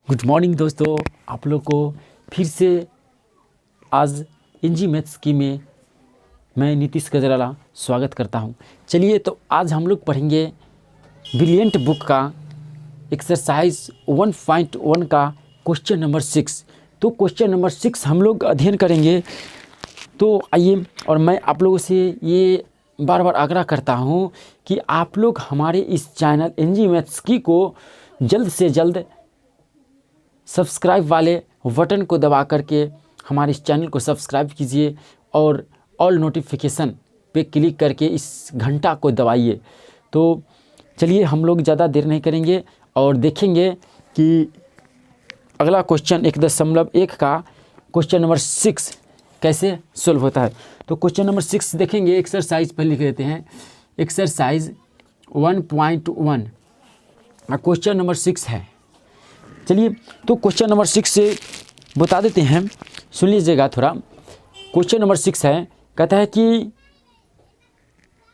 Good morning दोस्तों, आप लोग को फिर से आज एनजी मैथ्स की में मैं नीतीश गजराला स्वागत करता हूं। चलिए तो आज हम लोग पढ़ेंगे ब्रिलियंट बुक का एक्सरसाइज 1.1 का क्वेश्चन नंबर 6। तो क्वेश्चन नंबर 6 हम लोग अध्ययन करेंगे। तो आइए, और मैं आप लोगों से ये बार बार आग्रह करता हूं कि आप लोग हमारे इस चैनल एनजी मैथ्स की को जल्द से जल्द सब्सक्राइब वाले बटन को दबा करके हमारे इस चैनल को सब्सक्राइब कीजिए और ऑल नोटिफिकेशन पे क्लिक करके इस घंटा को दबाइए। तो चलिए हम लोग ज़्यादा देर नहीं करेंगे और देखेंगे कि अगला क्वेश्चन 1.1 का क्वेश्चन नंबर 6 कैसे सोल्व होता है। तो क्वेश्चन नंबर 6 देखेंगे। एक्सरसाइज पर लिख लेते हैं, एक्सरसाइज 1.1 क्वेश्चन नंबर 6 है। चलिए तो क्वेश्चन नंबर 6 से बता देते हैं, सुन लीजिएगा थोड़ा। क्वेश्चन नंबर 6 है, कहता है कि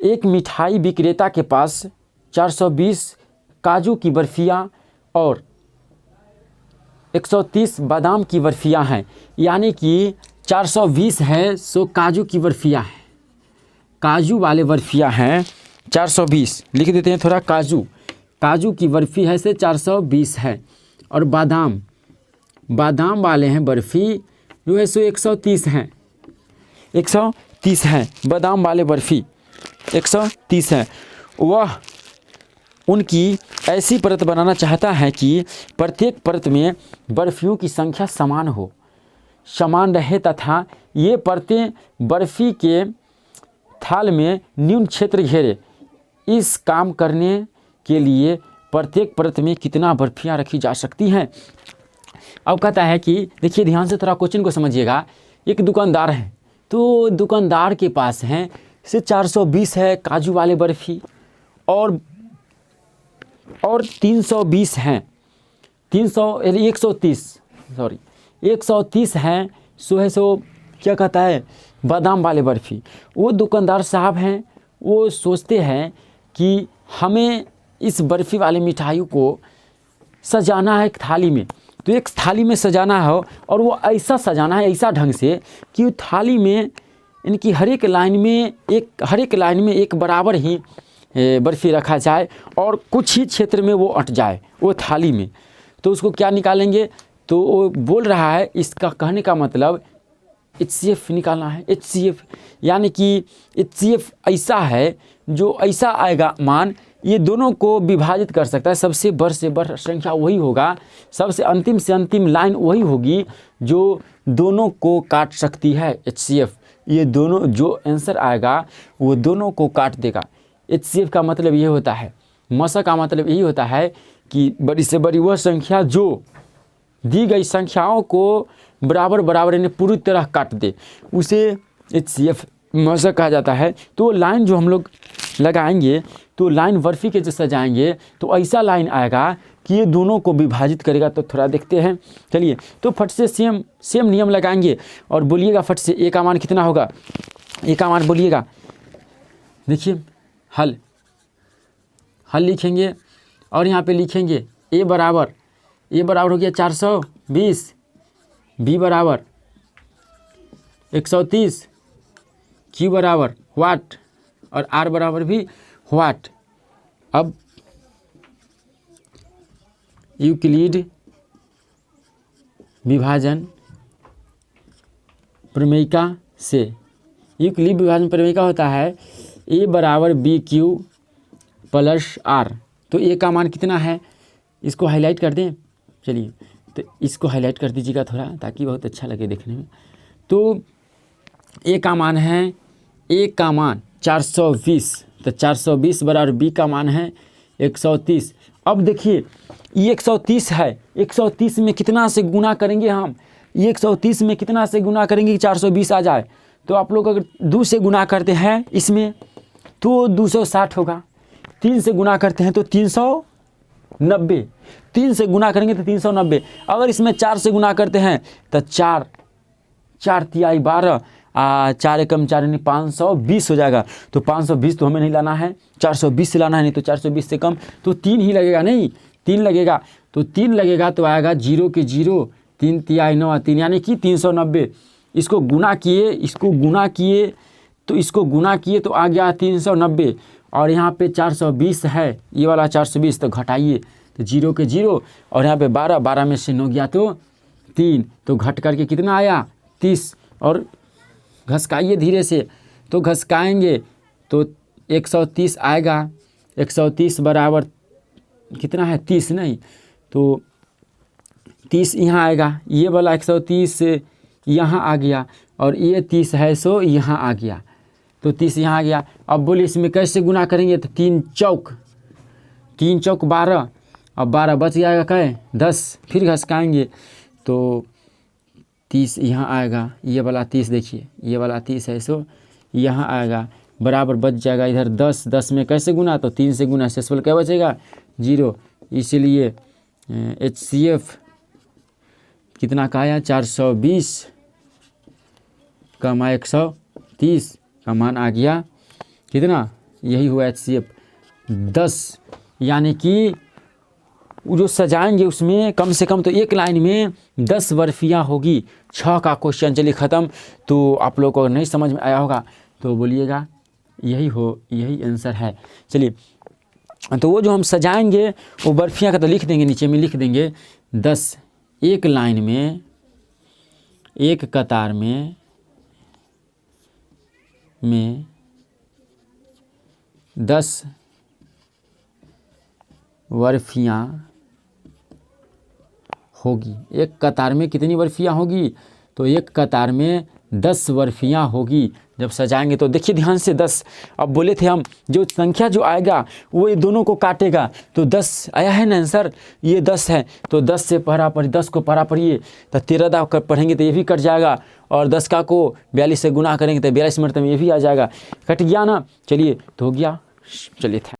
एक मिठाई विक्रेता के पास 420 काजू की बर्फियाँ और 130 बादाम की बर्फियाँ हैं। यानी कि 420 है सो काजू की बर्फियाँ हैं, काजू वाले बर्फियाँ हैं 420 लिख देते हैं थोड़ा। काजू की बर्फ़ी है से 420 है और बादाम वाले हैं बर्फ़ी जो है सो 130 हैं, 130 हैं बादाम वाले बर्फ़ी 130 हैं। वह उनकी ऐसी परत बनाना चाहता है कि प्रत्येक परत में बर्फ़ियों की संख्या समान रहे तथा ये परतें बर्फ़ी के थाल में न्यून क्षेत्र घेरे। इस काम करने के लिए प्रत्येक परत में कितना बर्फियाँ रखी जा सकती हैं। अब कहता है कि देखिए ध्यान से थोड़ा क्वेश्चन को समझिएगा। एक दुकानदार है, तो दुकानदार के पास हैं से 420 है काजू वाले बर्फ़ी और 320 हैं 130 हैं सो क्या कहता है बादाम वाले बर्फ़ी। वो दुकानदार साहब हैं, वो सोचते हैं कि हमें इस बर्फ़ी वाले मिठाइयों को सजाना है एक थाली में। तो एक थाली में सजाना है और वो ऐसा सजाना है, ऐसा ढंग से कि थाली में इनकी हर एक लाइन में एक बराबर ही बर्फ़ी रखा जाए और कुछ ही क्षेत्र में वो अट जाए वो थाली में। तो उसको क्या निकालेंगे, तो वो बोल रहा है, इसका कहने का मतलब HCF निकालना है। HCF यानी कि HCF ऐसा है जो ऐसा आएगा मान, ये दोनों को विभाजित कर सकता है। सबसे बड़ से बड़ संख्या वही होगा, सबसे अंतिम से अंतिम लाइन वही होगी जो दोनों को काट सकती है। HCF ये दोनों जो आंसर आएगा वो दोनों को काट देगा। HCF का मतलब ये होता है, मसा का मतलब यही होता है कि बड़ी से बड़ी वह संख्या जो दी गई संख्याओं को बराबर यानी पूरी तरह काट दे, उसे HCF मसा कहा जाता है। तो लाइन जो हम लोग लगाएंगे, तो लाइन बर्फ़ी के जो सजाएंगे तो ऐसा लाइन आएगा कि ये दोनों को विभाजित करेगा। तो थोड़ा देखते हैं, चलिए तो फट से सेम नियम लगाएंगे और बोलिएगा फट से ए का मान कितना होगा। ए का मान बोलिएगा, देखिए हल लिखेंगे और यहाँ पे लिखेंगे ए बराबर हो गया 420, बी बराबर 130, क्यू बराबर वाट और आर बराबर भी वाट। अब यूक्लिड विभाजन प्रमेयिका से, यूक्लिड विभाजन प्रमेयिका होता है ए बराबर बी क्यू प्लस आर। तो ए का मान कितना है, इसको हाईलाइट कर दें। चलिए तो इसको हाईलाइट कर दीजिएगा थोड़ा, ताकि बहुत अच्छा लगे देखने में। तो ए का मान है, ए का मान 420, तो 420 बराबर बी का मान है 130। अब देखिए ये 130 है, 130 में कितना से गुना करेंगे हम, ये 130 में कितना से गुना करेंगे कि 420 आ जाए। तो आप लोग अगर 2 से गुना करते हैं इसमें तो 260 होगा, 3 से गुना करते हैं तो 390, 3 से गुना करेंगे तो 390। अगर इसमें 4 से गुना करते हैं तो 4 तिहाई 12, 4 एकम 4 यानी 520 हो जाएगा। तो 520 तो हमें नहीं लाना है, 420 से लाना है, नहीं तो 420 से कम तो 3 ही लगेगा, नहीं 3 लगेगा। तो 3 लगेगा तो आएगा 0 के 0, 3 तिहाई 9 3 यानी कि 390। इसको गुना किए तो आ गया 390 और यहाँ पे 420 है, ये वाला 420 तो घटाइए तो 0 के 0 और यहाँ पे 12 में से 9 गया तो 3, तो घट करके कितना आया 30 और घसकाइए धीरे से, तो घसकाएंगे तो 130 आएगा। 130 बराबर कितना है 30 नहीं, तो 30 यहाँ आएगा, ये वाला 130 यहाँ आ गया और ये 30 है सो यहाँ आ गया, तो 30 यहाँ आ गया। अब बोलिए इसमें कैसे गुना करेंगे, तो 3 चौक 12, अब 12 बच जाएगा क्या 10, फिर घसकाएंगे तो 30 यहाँ आएगा, ये वाला 30 देखिए, ये वाला 30 है सो यहाँ आएगा, बराबर बच जाएगा इधर 10 में कैसे गुना, तो 3 से गुना, शेषफल क्या बचेगा 0। इसीलिए HCF कितना का आया 420 कमा 130 का मान आ गया कितना, यही हुआ HCF 10। यानी कि वो जो सजाएंगे उसमें कम से कम तो एक लाइन में 10 बर्फियाँ होगी। 6 का क्वेश्चन चलिए ख़त्म। तो आप लोग को नहीं समझ में आया होगा तो बोलिएगा यही आंसर है। चलिए, तो वो जो हम सजाएंगे वो बर्फियाँ का तो लिख देंगे, नीचे में लिख देंगे 10, एक लाइन में, एक कतार में 10 बर्फियाँ होगी। एक कतार में कितनी बर्फियाँ होगी, तो एक कतार में 10 बर्फियाँ होगी जब सजाएंगे। तो देखिए ध्यान से 10, अब बोले थे हम जो संख्या जो आएगा वो ये दोनों को काटेगा, तो 10 आया है ना आंसर, ये 10 है तो 10 से पढ़ा पढ़िए, 10 को पढ़ा पढ़िए तो 13 पढ़ेंगे तो ये भी कट जाएगा, और 10 का को 42 से गुना करेंगे तो 42 मरतबे ये भी आ जाएगा, कट गया ना। चलिए तो हो गया, चलिए था।